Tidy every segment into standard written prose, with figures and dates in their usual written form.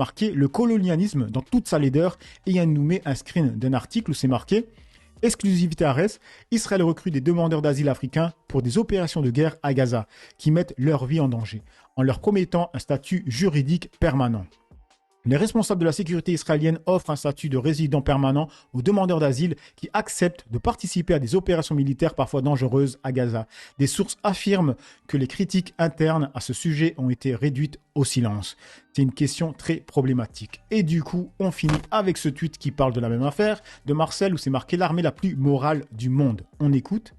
marqué le colonialisme dans toute sa laideur et il nous met un screen d'un article où c'est marqué exclusivité Ares, Israël recrute des demandeurs d'asile africains pour des opérations de guerre à Gaza qui mettent leur vie en danger en leur promettant un statut juridique permanent. Les responsables de la sécurité israélienne offrent un statut de résident permanent aux demandeurs d'asile qui acceptent de participer à des opérations militaires parfois dangereuses à Gaza. Des sources affirment que les critiques internes à ce sujet ont été réduites au silence. C'est une question très problématique. Et du coup, on finit avec ce tweet qui parle de la même affaire, de Marcel, où c'est marqué l'armée la plus morale du monde. On écoute.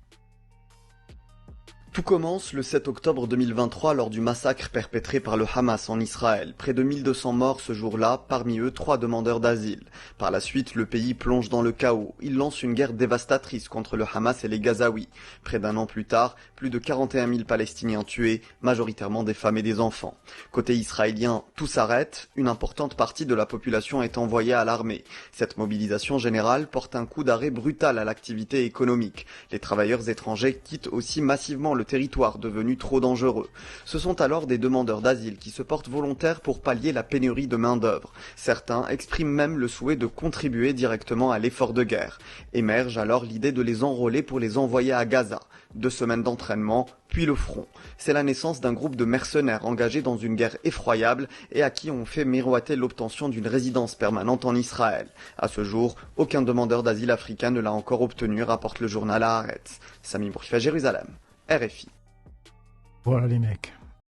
Tout commence le 7 octobre 2023 lors du massacre perpétré par le Hamas en Israël. Près de 1200 morts ce jour-là, parmi eux 3 demandeurs d'asile. Par la suite, le pays plonge dans le chaos. Il lance une guerre dévastatrice contre le Hamas et les Gazaouis. Près d'un an plus tard, plus de 41 000 Palestiniens tués, majoritairement des femmes et des enfants. Côté israélien, tout s'arrête. Une importante partie de la population est envoyée à l'armée. Cette mobilisation générale porte un coup d'arrêt brutal à l'activité économique. Les travailleurs étrangers quittent aussi massivement le territoire devenu trop dangereux. Ce sont alors des demandeurs d'asile qui se portent volontaires pour pallier la pénurie de main-d'œuvre. Certains expriment même le souhait de contribuer directement à l'effort de guerre. Émerge alors l'idée de les enrôler pour les envoyer à Gaza. 2 semaines d'entraînement, puis le front. C'est la naissance d'un groupe de mercenaires engagés dans une guerre effroyable et à qui on fait miroiter l'obtention d'une résidence permanente en Israël. À ce jour, aucun demandeur d'asile africain ne l'a encore obtenu, rapporte le journal Haaretz. Sami Bourkifa, Jérusalem. RFI. Voilà les mecs.